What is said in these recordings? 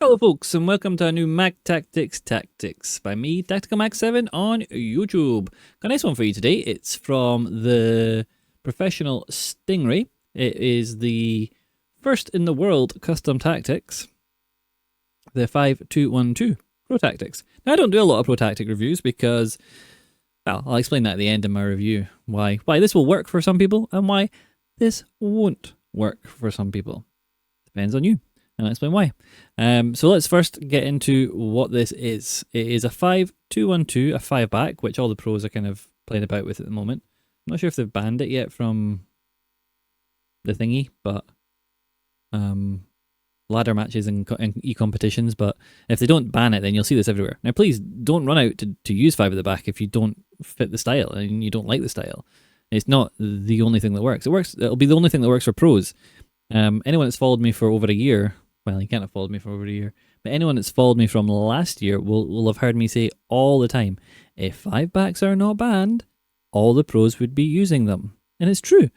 Hello folks and welcome to a new Mac Tactics by me, Tactical Mac 7 on YouTube. Got a nice one for you today. It's from the professional Stingray. It is the first in the world custom tactics, the 5212 Pro Tactics. Now I don't do a lot of Pro Tactic reviews because, well, I'll explain that at the end of my review, why this will work for some people and why this won't work for some people. Depends on you. And I'll explain why. So let's first get into what this is. It is a 5-2-1-2, a 5-back, which all the pros are kind of playing about with at the moment. I'm not sure if they've banned it yet from the thingy, but ladder matches and e-competitions, but if they don't ban it, then you'll see this everywhere. Now please don't run out to use 5 at the back if you don't fit the style and you don't like the style. It's not the only thing that works. It'll be the only thing that works for pros. Anyone that's followed me for over a year, well, you can't have followed me for over a year, but anyone that's followed me from last year will have heard me say all the time, if 5-backs are not banned, all the pros would be using them. And it's true.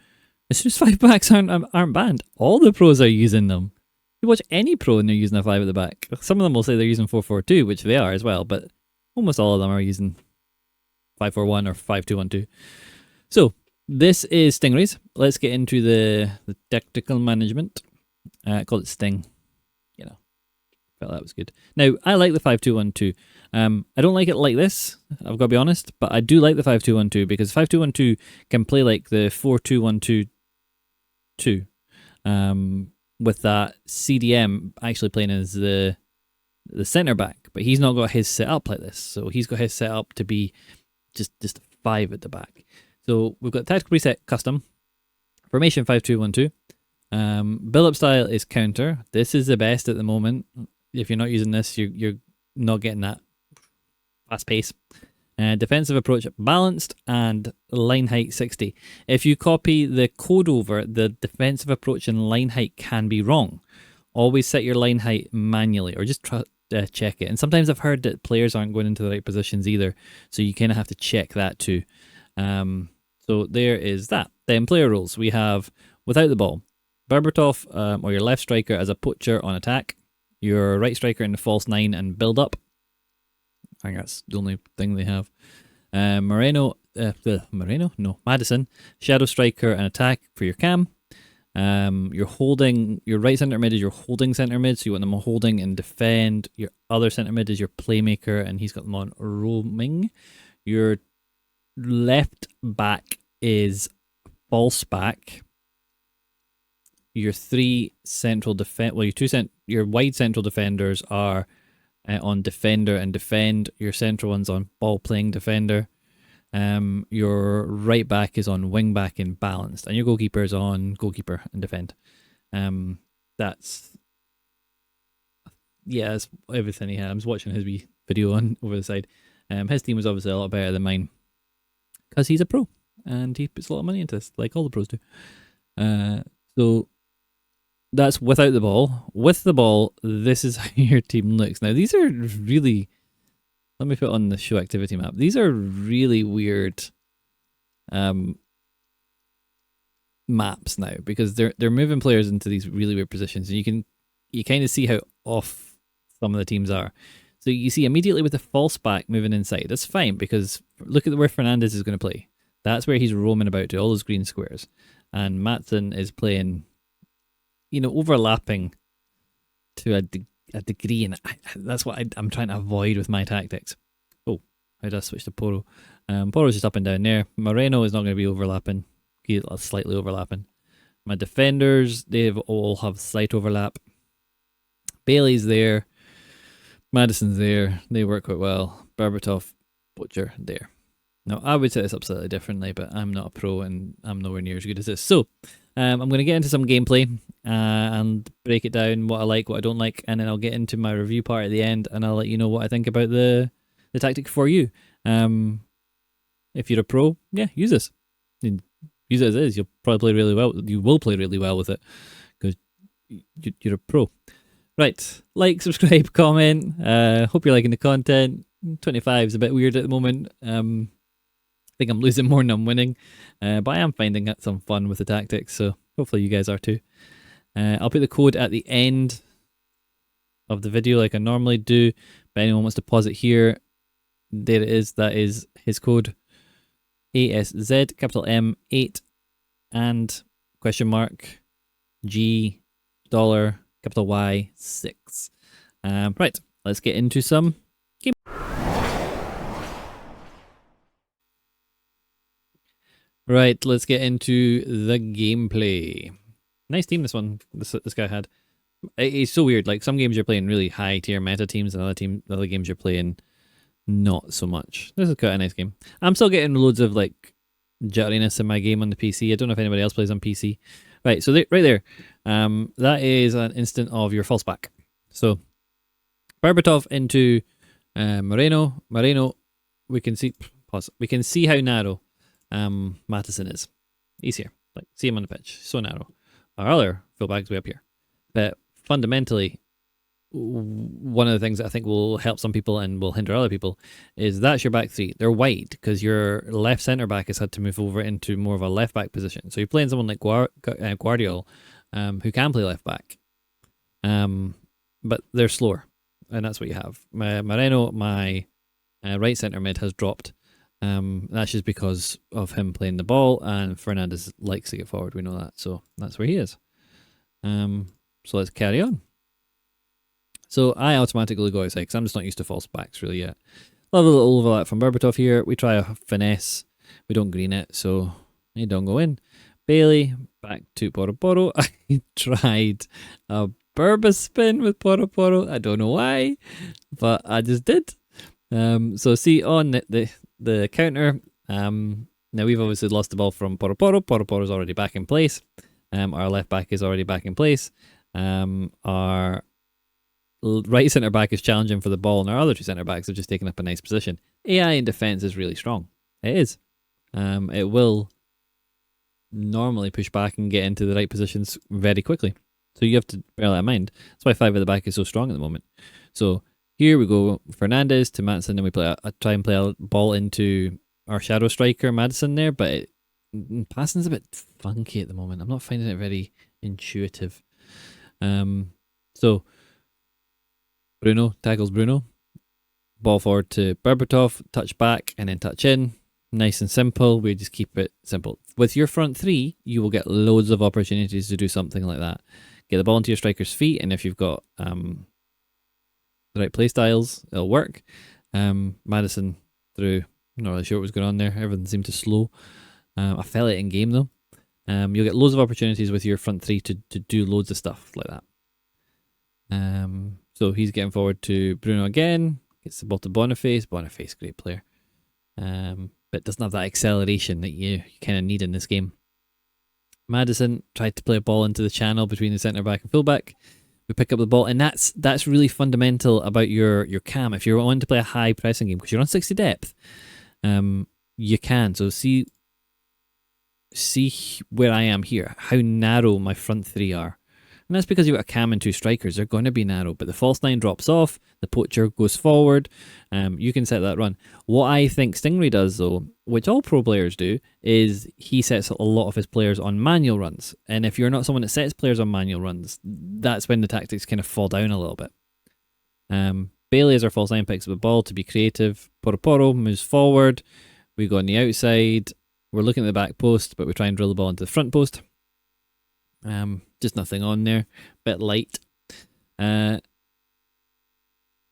As soon as 5-backs aren't banned, all the pros are using them. You watch any pro and they're using a 5 at the back. Some of them will say they're using 4-4-2, which they are as well, but almost all of them are using 5-4-1 or 5-2-1-2. So, this is Stingrays. Let's get into the tactical management. Call it Sting. You know, felt that was good. Now, I like the 5-2-1-2. I don't like it like this, I've got to be honest, but I do like the 5-2-1-2 because 5-2-1-2 can play like the 4-2-1-2-2. With that CDM actually playing as the centre back, but he's not got his set up like this. So he's got his set up to be just 5 at the back. So we've got tactical preset custom, formation 5-2-1-2. Build up style is counter. This is the best at the moment. If you're not using this, you're not getting that fast pace. Defensive approach balanced and line height 60. If you copy the code over, the defensive approach and line height can be wrong. Always set your line height manually or just check it. And sometimes I've heard that players aren't going into the right positions either, so you kind of have to check that too. So there is that. Then player roles. We have without the ball, Berbatov or your left striker as a poacher on attack, your right striker in the false 9 and build up. I think that's the only thing they have. Madison, shadow striker and attack for your cam. You're holding, your right centre mid is your holding centre mid, so you want them holding and defend. Your other centre mid is your playmaker, and he's got them on roaming. Your left back is false back. Your 3 central defense, well, your wide central defenders are on defender and defend. Your central one's on ball playing defender. Your right back is on wing back and balanced, and your goalkeeper is on goalkeeper and defend. That's everything he had. I was watching his wee video on over the side. His team was obviously a lot better than mine because he's a pro and he puts a lot of money into this, like all the pros do. So that's without the ball. With the ball, this is how your team looks. Now, these are really... Let me put on the show activity map. These are really weird maps now because they're moving players into these really weird positions. And you kind of see how off some of the teams are. So you see immediately with the false back moving inside. That's fine because look at where Fernandez is going to play. That's where he's roaming about to all those green squares. And Matson is playing... overlapping to a degree, and that's what I'm trying to avoid with my tactics. Oh, I just switched to Poro. Poro's just up and down there. Moreno is not going to be overlapping. He's slightly overlapping. My defenders, they all have slight overlap. Bailey's there. Madison's there. They work quite well. Berbatov, Butcher, there. Now, I would set this up slightly differently, but I'm not a pro and I'm nowhere near as good as this. So, I'm going to get into some gameplay and break it down, what I like, what I don't like, and then I'll get into my review part at the end, and I'll let you know what I think about the tactic for you. If you're a pro, yeah, use this. Use it as is. You'll probably play really well. You will play really well with it because you're a pro. Right, like, subscribe, comment. Hope you're liking the content. 25 is a bit weird at the moment. I think I'm losing more than I'm winning, but I am finding some fun with the tactics, so hopefully you guys are too. I'll put the code at the end of the video like I normally do. But anyone wants to pause it here, there it is. That is his code. ASZ, capital M, 8, and question mark, G, dollar, capital Y, 6. Right, let's get into some game. Right, let's get into the gameplay. Nice team this one, this guy had. It's so weird, like some games you're playing really high tier meta teams and other games you're playing not so much. This is quite a nice game. I'm still getting loads of like jitteriness in my game on the PC. I don't know if anybody else plays on PC. Right, so right there, that is an instant of your false back. So Berbatov into Moreno. Moreno, we can see, pause. We can see how narrow Matheson is. He's here. Like, see him on the pitch. So narrow. Our other fullback is way up here. But fundamentally, one of the things that I think will help some people and will hinder other people is that's your back three. They're wide because your left centre back has had to move over into more of a left back position. So you're playing someone like Guardiola, who can play left back, but they're slower, and that's what you have. Moreno, my right centre mid, has dropped. That's just because of him playing the ball, and Fernandez likes to get forward. We know that, so that's where he is. So let's carry on. So I automatically go outside because I'm just not used to false backs really yet. Love a little overlap from Berbatov here. We try a finesse. We don't green it, so he don't go in. Bailey, back to Poro. I tried a Berba spin with Poro. I don't know why, but I just did. So see on the counter, now we've obviously lost the ball from Poro. Poro's already back in place. Our left back is already back in place. Our right centre back is challenging for the ball, and our other two centre backs have just taken up a nice position. AI in defence is really strong. It is. It will normally push back and get into the right positions very quickly. So you have to bear that in mind. That's why 5 at the back is so strong at the moment. So here we go, Fernandez to Madison, and we try and play a ball into our shadow striker Madison there, but passing's a bit funky at the moment. I'm not finding it very intuitive. So Bruno tackles Bruno. Ball forward to Berbatov, touch back and then touch in. Nice and simple. We just keep it simple. With your front three, you will get loads of opportunities to do something like that. Get the ball into your striker's feet, and if you've got the right play styles, it'll work. Madison through, not really sure what was going on there. Everything seemed to slow. I felt it in game though. You'll get loads of opportunities with your front three to do loads of stuff like that. So he's getting forward to Bruno again. Gets the ball to Boniface. Boniface, great player. But doesn't have that acceleration that you kind of need in this game. Madison tried to play a ball into the channel between the centre back and fullback. We pick up the ball, and that's really fundamental about your cam. If you're wanting to play a high pressing game, because you're on 60 depth, you can. So see where I am here, how narrow my front three are. And that's because you've got a cam and 2 strikers. They're going to be narrow, but the false 9 drops off, the poacher goes forward. You can set that run. What I think Stingray does, though, which all pro players do, is he sets a lot of his players on manual runs. And if you're not someone that sets players on manual runs, that's when the tactics kind of fall down a little bit. Bailey as our false 9 picks up the ball to be creative. Poro moves forward. We go on the outside. We're looking at the back post, but we try and drill the ball into the front post. Just nothing on there. Bit light.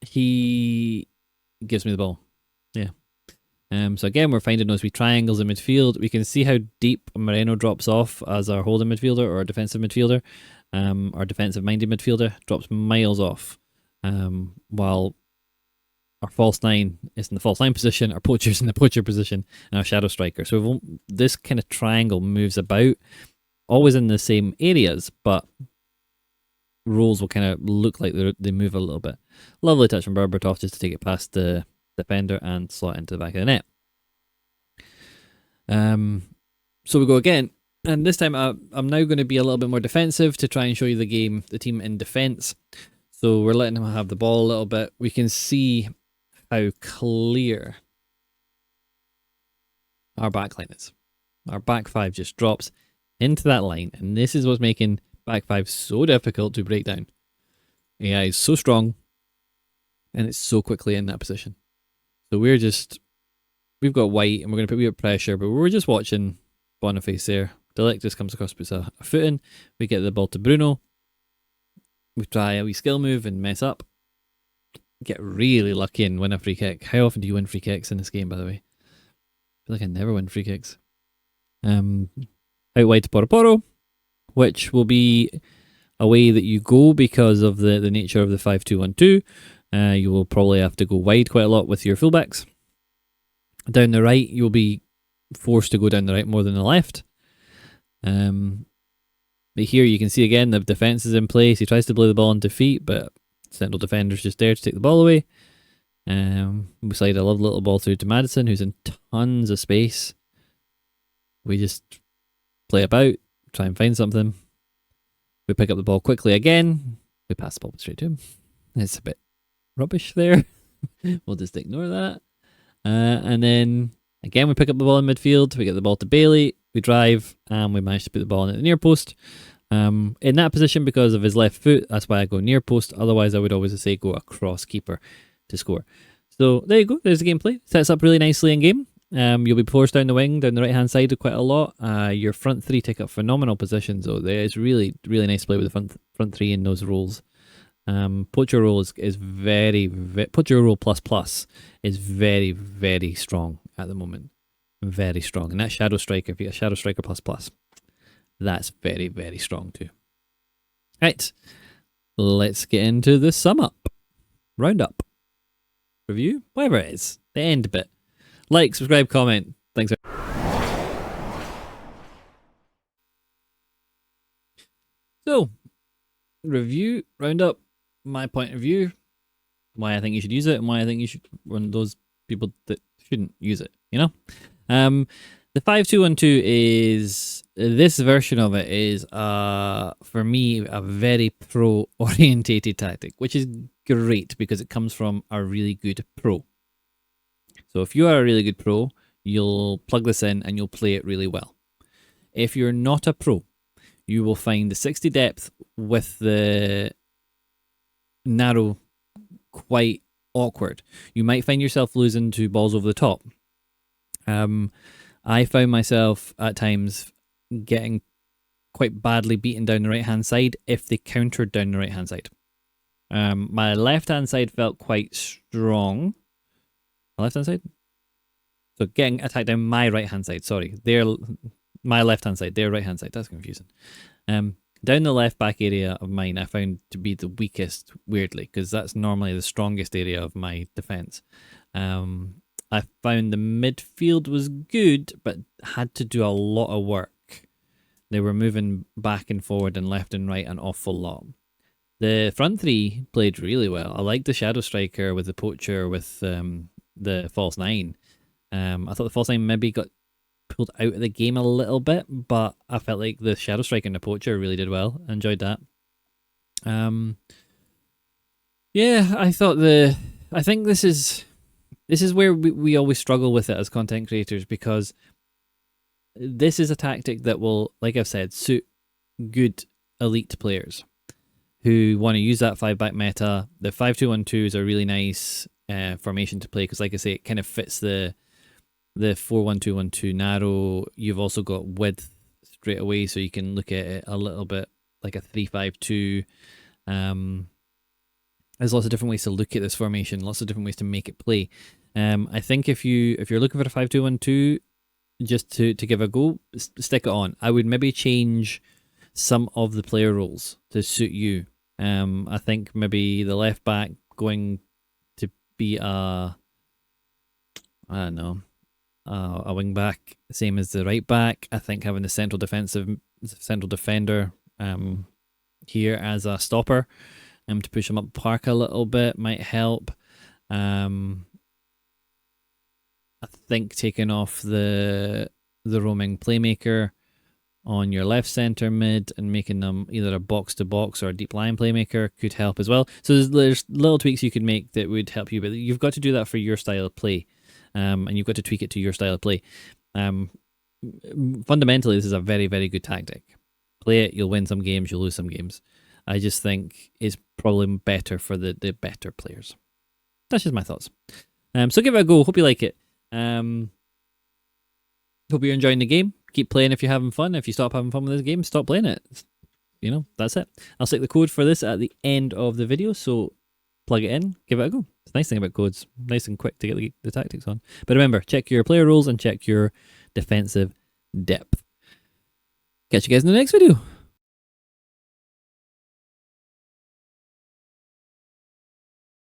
He gives me the ball. Yeah. So again, we're finding those wee triangles in midfield. We can see how deep Moreno drops off as our holding midfielder or our defensive midfielder. Our defensive-minded midfielder drops miles off, while our false 9 is in the false 9 position, our poacher's in the poacher position, and our shadow striker. So this kind of triangle moves about, always in the same areas, but roles will kind of look like they move a little bit. Lovely touch from Berbatov just to take it past the defender and slot into the back of the net. So we go again, and this time I'm now going to be a little bit more defensive to try and show you the team in defence. So we're letting him have the ball a little bit. We can see how clear our back line is. Our back 5 just drops into that line, and this is what's making back 5 so difficult to break down. AI is so strong, and it's so quickly in that position. So we've got white, and we're going to put wee bit of pressure, but we're just watching Boniface there. Delict just comes across, puts a foot in. We get the ball to Bruno. We try a wee skill move and mess up. Get really lucky and win a free kick. How often do you win free kicks in this game, by the way? I feel like I never win free kicks. Out wide to Poro, which will be a way that you go because of the nature of the 5-2-1-2. You will probably have to go wide quite a lot with your fullbacks. Down the right, you'll be forced to go down the right more than the left. But here you can see again the defence is in place. He tries to play the ball into feet, but central defender's just there to take the ball away. We slide a lovely little ball through to Madison, who's in tons of space. We just play about, try and find something. We pick up the ball quickly again. We pass the ball straight to him. It's a bit rubbish there. We'll just ignore that. And then again, we pick up the ball in midfield. We get the ball to Bailey. We drive and we manage to put the ball in at the near post. In that position, because of his left foot, that's why I go near post. Otherwise, I would always say go across keeper to score. So there you go. There's the gameplay. Sets up really nicely in game. You'll be forced down the wing, down the right hand side quite a lot. Your front three take up phenomenal positions. So it's really, really nice to play with the front three in those roles. Poacher role is very, Poacher role plus is very, very strong at the moment. Very strong. And that Shadow Striker, if you get Shadow Striker plus, that's very, very strong too. Right, let's get into the sum up, roundup, review, whatever it is, the end bit. Like, subscribe, comment. Thanks. So, review, roundup, my point of view, why I think you should use it, and why I think you should run those people that shouldn't use it, you know? The 5-2-1-2 is, this version of it is, for me, a very pro-orientated tactic, which is great because it comes from a really good pro. So if you are a really good pro, you'll plug this in and you'll play it really well. If you're not a pro, you will find the 60 depth with the narrow quite awkward. You might find yourself losing to balls over the top. I found myself at times getting quite badly beaten down the right hand side if they countered down the right hand side. My left hand side felt quite strong. My left hand side? So getting attacked down my right hand side, sorry. My left hand side, their right hand side, that's confusing. Down the left back area of mine I found to be the weakest, weirdly, because that's normally the strongest area of my defence. I found the midfield was good, but had to do a lot of work. They were moving back and forward and left and right an awful lot. The front three played really well. I liked the Shadow Striker with the Poacher with the false nine. I thought the false nine maybe got pulled out of the game a little bit, but I felt like the Shadow Striker and the Poacher really did well. I enjoyed that. Yeah, I think this is where we always struggle with it as content creators, because this is a tactic that will, like I've said, suit good elite players who want to use that 5-back meta. The 5-2-1-2 is a really nice formation to play because, like I say, it kind of fits the 4-1-2-1-2 narrow. You've also got width straight away, so you can look at it a little bit like a 3-5-2. There's lots of different ways to look at this formation, lots of different ways to make it play. I think if you're looking for a 5-2-1-2, just to give a go, stick it on. I would maybe change some of the player roles to suit you. I think maybe the left back going to be a wing back, same as the right back. I think having the central defender here as a stopper to push him up park a little bit might help. I think taking off the roaming playmaker on your left centre mid and making them either a box-to-box or a deep line playmaker could help as well. So there's little tweaks you could make that would help you, but you've got to do that for your style of play, and you've got to tweak it to your style of play. Fundamentally, this is a very, very good tactic. Play it, you'll win some games, you'll lose some games. I just think it's probably better for the better players. That's just my thoughts. So give it a go. Hope you like it. Hope you're enjoying the game. Keep playing if you're having fun. If you stop having fun with this game, stop playing it. You know, that's it. I'll stick the code for this at the end of the video, so plug it in, give it a go. It's a nice thing about codes. Nice and quick to get the tactics on. But remember, check your player rules and check your defensive depth. Catch you guys in the next video.